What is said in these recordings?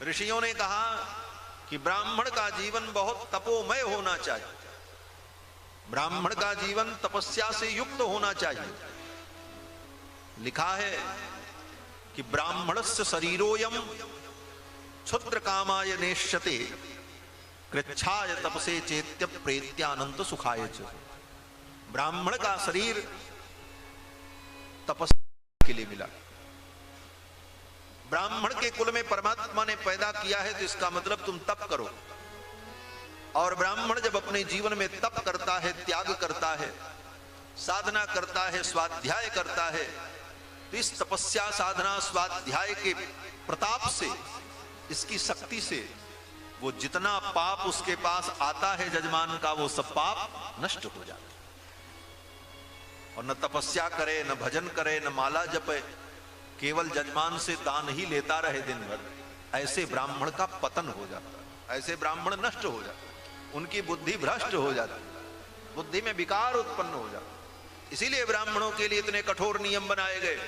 ऋषियों ने कहा कि ब्राह्मण का जीवन बहुत तपोमय होना चाहिए, ब्राह्मण का जीवन तपस्या से युक्त होना चाहिए। लिखा है कि ब्राह्मणस्य शरीरोयम क्षुद्र कामाय नेष्यते कृच्छाय तपसे चेत्य प्रेत्यानंत सुखाय च। ब्राह्मण का शरीर तपस्या के लिए मिला। ब्राह्मण के कुल में परमात्मा ने पैदा किया है तो इसका मतलब तुम तप करो। और ब्राह्मण जब अपने जीवन में तप करता है, त्याग करता है, साधना करता है, स्वाध्याय करता है, तो इस तपस्या साधना स्वाध्याय के प्रताप से, इसकी शक्ति से वो जितना पाप उसके पास आता है जजमान का, वो सब पाप नष्ट हो जाता है। और न तपस्या करे, न भजन करे, न माला जपे, केवल जजमान से दान ही लेता रहे दिन भर, ऐसे ब्राह्मण का पतन हो जाता है, ऐसे ब्राह्मण नष्ट हो जाते हैं, उनकी बुद्धि भ्रष्ट हो जाती है, बुद्धि में विकार उत्पन्न हो जाता है। इसीलिए ब्राह्मणों के लिए इतने कठोर नियम बनाए गए।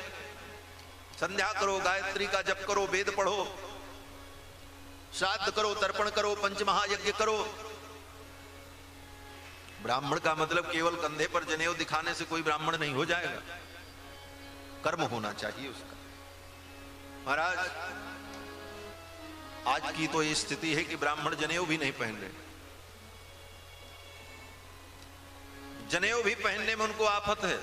संध्या करो, गायत्री का जप करो, वेद पढ़ो, श्राद्ध करो, तर्पण करो, पंचमहायज्ञ करो। ब्राह्मण का मतलब केवल कंधे पर जनेऊ दिखाने से कोई ब्राह्मण नहीं हो जाएगा, कर्म होना चाहिए उसका। महाराज, आज की तो ये स्थिति है कि ब्राह्मण जनेऊ भी नहीं पहन रहे। जनेऊ भी पहनने में उनको आफत है।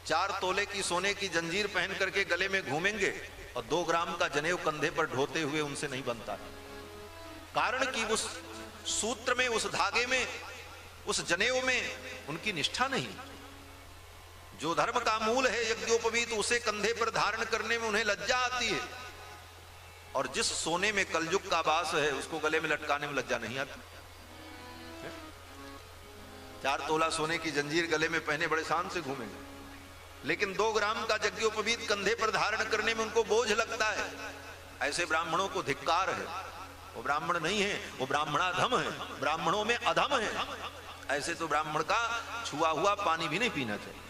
4 तोले की सोने की जंजीर पहन करके गले में घूमेंगे और 2 ग्राम का जनेऊ कंधे पर ढोते हुए उनसे नहीं बनता। कारण कि उस सूत्र में, उस धागे में, उस जनेऊ में उनकी निष्ठा नहीं। जो धर्म का मूल है यज्ञोपवीत, उसे कंधे पर धारण करने में उन्हें लज्जा आती है। और जिस सोने में कलयुग का वास है उसको गले में लटकाने में लज्जा नहीं आती। 4 तोला सोने की जंजीर गले में पहने बड़े शान से घूमेंगे, लेकिन 2 ग्राम का यज्ञोपवीत कंधे पर धारण करने में उनको बोझ लगता है। ऐसे ब्राह्मणों को धिक्कार है। वो ब्राह्मण नहीं है, वो ब्राह्मणाधम है, ब्राह्मणों में अधम है। ऐसे तो ब्राह्मण का छुआ हुआ पानी भी नहीं पीना चाहिए।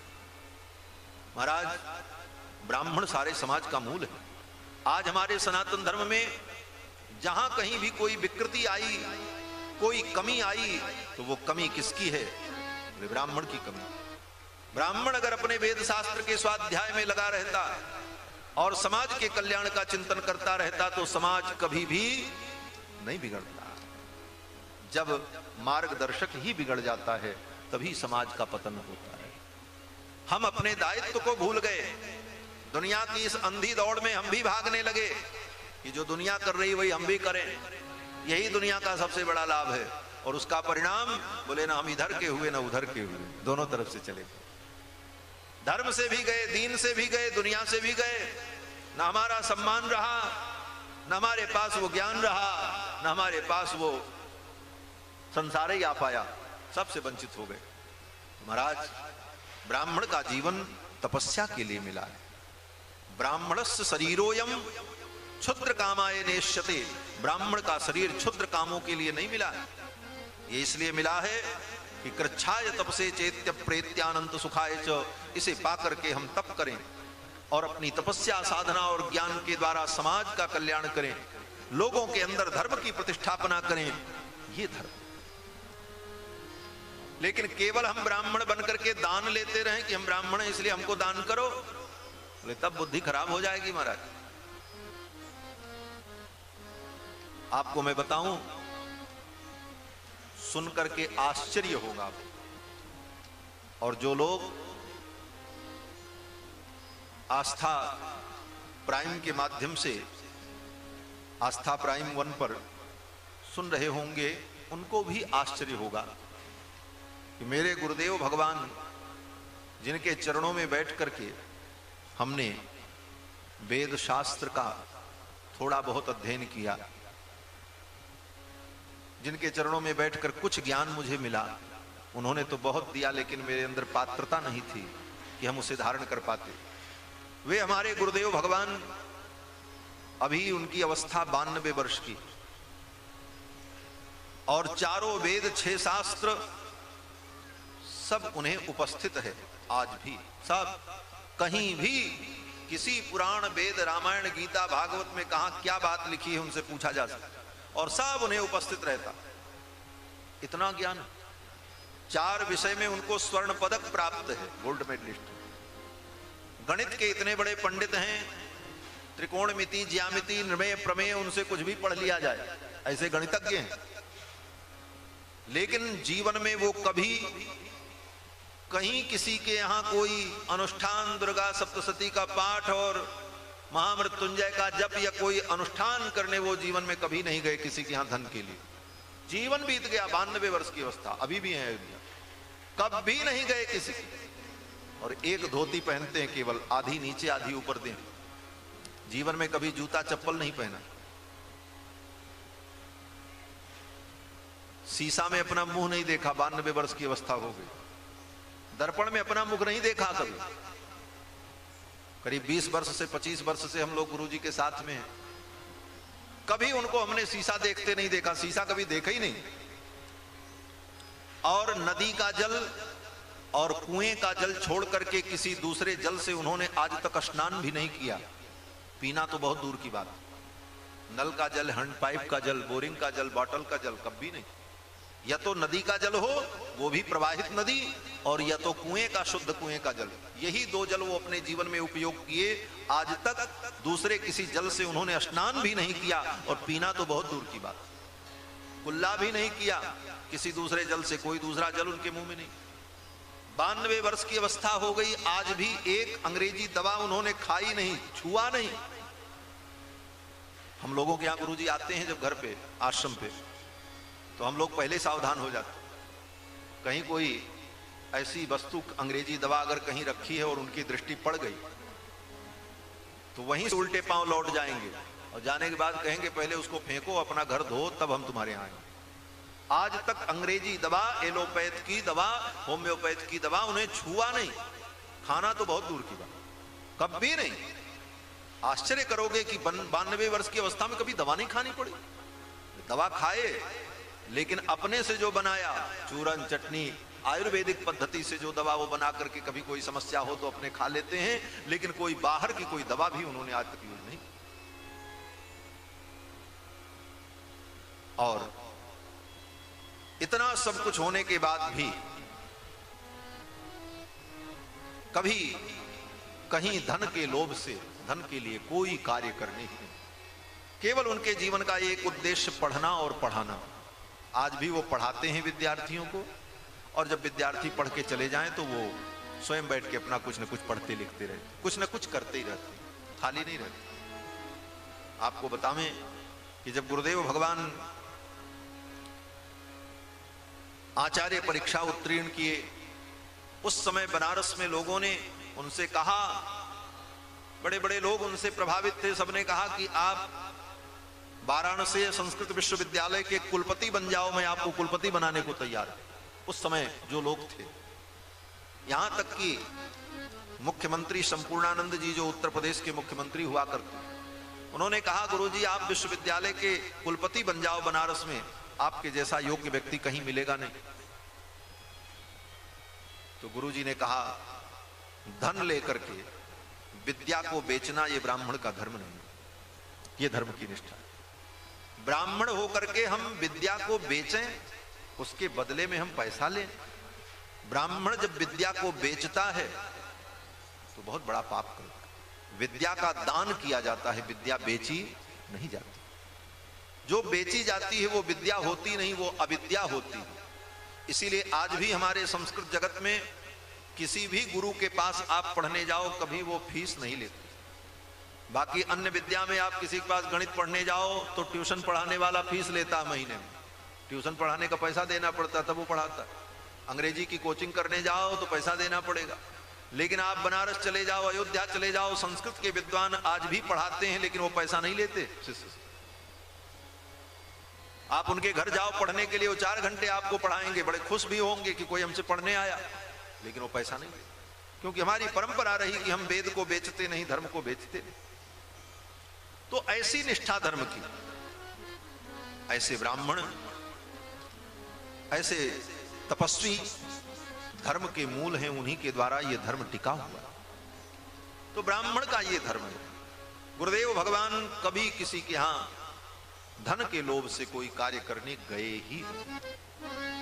महाराज, ब्राह्मण सारे समाज का मूल है। आज हमारे सनातन धर्म में जहां कहीं भी कोई विकृति आई, कोई कमी आई, तो वो कमी किसकी है? ब्राह्मण की कमी। ब्राह्मण अगर अपने वेद शास्त्र के स्वाध्याय में लगा रहता और समाज के कल्याण का चिंतन करता रहता तो समाज कभी भी नहीं बिगड़ता। जब मार्गदर्शक ही बिगड़ जाता है तभी समाज का पतन होता है। हम अपने दायित्व को भूल गए। दुनिया की इस अंधी दौड़ में हम भी भागने लगे कि जो दुनिया कर रही वही हम भी करें। यही दुनिया का सबसे बड़ा लाभ है। और उसका परिणाम बोले ना हम इधर के हुए ना उधर के हुए, दोनों तरफ से चले गए। धर्म से भी गए, दीन से भी गए, दुनिया से भी गए। ना हमारा सम्मान रहा, ना हमारे पास वो ज्ञान रहा, ना हमारे पास वो संसार ही आ पाया, सबसे वंचित हो गए। महाराज, ब्राह्मण का जीवन तपस्या के लिए मिला है। ब्राह्मणस्य शरीरोयम क्षुद्र कामाय नेष्यते। ब्राह्मण का शरीर क्षुद्र कामों के लिए नहीं मिला। ये इसलिए मिला है कि कृच्छाय तपसे चेत्य प्रेत्यानंत सुखाय च। इसे पाकर के हम तप करें और अपनी तपस्या साधना और ज्ञान के द्वारा समाज का कल्याण करें, लोगों के अंदर धर्म की प्रतिष्ठापना करें। ये धर्म। लेकिन केवल हम ब्राह्मण बनकर के दान लेते रहें कि हम ब्राह्मण हैं इसलिए हमको दान करो, बोले तब बुद्धि खराब हो जाएगी। महाराज, आपको मैं बताऊं, सुन करके आश्चर्य होगा। और जो लोग आस्था प्राइम के माध्यम से आस्था प्राइम 1 पर सुन रहे होंगे, उनको भी आश्चर्य होगा कि मेरे गुरुदेव भगवान जिनके चरणों में बैठ करके हमने वेद शास्त्र का थोड़ा बहुत अध्ययन किया, जिनके चरणों में बैठकर कुछ ज्ञान मुझे मिला, उन्होंने तो बहुत दिया लेकिन मेरे अंदर पात्रता नहीं थी कि हम उसे धारण कर पाते। वे हमारे गुरुदेव भगवान, अभी उनकी अवस्था 92 वर्ष की, और चारों वेद 6 शास्त्र सब उन्हें उपस्थित है। आज भी सब, कहीं भी किसी पुराण वेद रामायण गीता भागवत में कहां क्या बात लिखी है उनसे पूछा जा सकता, और सब उन्हें उपस्थित रहता। इतना ज्ञान। 4 विषय में उनको स्वर्ण पदक प्राप्त है, गोल्ड मेडलिस्ट। गणित के इतने बड़े पंडित हैं, त्रिकोणमिति ज्यामिति निर्णय प्रमेय उनसे कुछ भी पढ़ लिया जाए, ऐसे गणितज्ञ हैं। लेकिन जीवन में वो कभी कहीं किसी के यहां कोई अनुष्ठान, दुर्गा सप्तशती का पाठ और महामृत्युंजय का जप या कोई अनुष्ठान करने वो जीवन में कभी नहीं गए किसी के यहां धन के लिए। जीवन बीत गया, 92 वर्ष की अवस्था, अभी भी है अयोध्या, कभी नहीं गए किसी की। और एक धोती पहनते हैं केवल, आधी नीचे आधी ऊपर दें। जीवन में कभी जूता चप्पल नहीं पहना। शीशा में अपना मुंह नहीं देखा, 92 वर्ष की अवस्था हो गई। दर्पण में अपना मुख नहीं देखा कभी। करीब 20 वर्ष से 25 वर्ष से हम लोग गुरुजी के साथ में हैं, कभी उनको हमने शीशा देखते नहीं देखा, शीशा कभी देखा ही नहीं। और नदी का जल और कुएं का जल छोड़ करके किसी दूसरे जल से उन्होंने आज तक स्नान भी नहीं किया। पीना तो बहुत दूर की बात, नल का जल, हैंडपाइप का जल, बोरिंग का जल, बॉटल का जल कभी नहीं। या तो नदी का जल हो, वो भी प्रवाहित नदी, और या तो कुएं का, शुद्ध कुएं का जल। यही 2 जल वो अपने जीवन में उपयोग किए। आज तक दूसरे किसी जल से उन्होंने स्नान भी नहीं किया, और पीना तो बहुत दूर की बात, कुल्ला भी नहीं किया किसी दूसरे जल से, कोई दूसरा जल उनके मुंह में नहीं। 92 वर्ष की अवस्था हो गई, आज भी एक अंग्रेजी दवा उन्होंने खाई नहीं, छुआ नहीं। हम लोगों के यहां गुरुजी आते हैं जब घर पे, आश्रम पे, तो हम लोग पहले सावधान हो जाते। कहीं कोई ऐसी वस्तु, अंग्रेजी दवा अगर कहीं रखी है और उनकी दृष्टि पड़ गई, तो वहीं से उल्टे पांव लौट जाएंगे, और जाने के बाद कहेंगे पहले उसको फेंको, अपना घर धो, तब हम तुम्हारे यहाँ आएंगे। आज तक अंग्रेजी दवा, एलोपैथ की दवा, होम्योपैथ की दवा उन्हें छुआ नहीं। खाना तो बहुत दूर की बात, कभी नहीं। आश्चर्य करोगे कि 92 वर्ष की अवस्था में कभी दवा नहीं खानी पड़ी। दवा खाए, लेकिन अपने से जो बनाया, चूरन चटनी, आयुर्वेदिक पद्धति से जो दवा वो बना करके, कभी कोई समस्या हो तो अपने खा लेते हैं, लेकिन कोई बाहर की कोई दवा भी उन्होंने आज तक यूज नहीं। और इतना सब कुछ होने के बाद भी कभी कहीं धन के लोभ से, धन के लिए कोई कार्य करने ही नहीं। केवल उनके जीवन का एक उद्देश्य पढ़ना और पढ़ाना। आज भी वो पढ़ाते हैं विद्यार्थियों को, और जब विद्यार्थी पढ़ के चले जाएं तो वो स्वयं बैठ के अपना कुछ न कुछ पढ़ते लिखते रहते, कुछ न कुछ करते ही रहते, खाली नहीं रहते। आपको बतावें कि जब गुरुदेव भगवान आचार्य परीक्षा उत्तीर्ण किए, उस समय बनारस में लोगों ने उनसे कहा, बड़े बड़े लोग उनसे प्रभावित थे, सबने कहा कि आप वाराणसी संस्कृत विश्वविद्यालय के कुलपति बन जाओ, मैं आपको कुलपति बनाने को तैयार हूं। उस समय जो लोग थे, यहां तक कि मुख्यमंत्री संपूर्णानंद जी जो उत्तर प्रदेश के मुख्यमंत्री हुआ करते, उन्होंने कहा गुरुजी आप विश्वविद्यालय के कुलपति बन जाओ बनारस में, आपके जैसा योग्य व्यक्ति कहीं मिलेगा नहीं। तो गुरुजी ने कहा धन लेकर के विद्या को बेचना ये ब्राह्मण का धर्म नहीं, ये धर्म की निष्ठा है। ब्राह्मण होकर के हम विद्या को बेचें, उसके बदले में हम पैसा लें। ब्राह्मण जब विद्या को बेचता है तो बहुत बड़ा पाप करता है। विद्या का दान किया जाता है, विद्या बेची नहीं जाती। जो बेची जाती है वो विद्या होती नहीं, वो अविद्या होती है। इसीलिए आज भी हमारे संस्कृत जगत में किसी भी गुरु के पास आप पढ़ने जाओ, कभी वो फीस नहीं लेते। बाकी अन्य विद्या में आप किसी के पास गणित पढ़ने जाओ तो ट्यूशन पढ़ाने वाला फीस लेता महीने में, ट्यूशन पढ़ाने का पैसा देना पड़ता, तब वो पढ़ाता। अंग्रेजी की कोचिंग करने जाओ तो पैसा देना पड़ेगा। लेकिन आप बनारस चले जाओ, अयोध्या चले जाओ, संस्कृत के विद्वान आज भी पढ़ाते हैं, लेकिन वो पैसा नहीं लेते शिष्य। आप उनके घर जाओ पढ़ने के लिए, वो 4 घंटे आपको पढ़ाएंगे, बड़े खुश भी होंगे कि कोई हमसे पढ़ने आया, लेकिन वो पैसा नहीं लेते। क्योंकि हमारी परंपरा रही कि हम वेद को बेचते नहीं, धर्म को बेचते नहीं। तो ऐसी निष्ठा धर्म की, ऐसे ब्राह्मण, ऐसे तपस्वी धर्म के मूल हैं, उन्हीं के द्वारा ये धर्म टिका हुआ। तो ब्राह्मण का ये धर्म है। गुरुदेव भगवान कभी किसी के यहां धन के लोभ से कोई कार्य करने गए ही नहीं।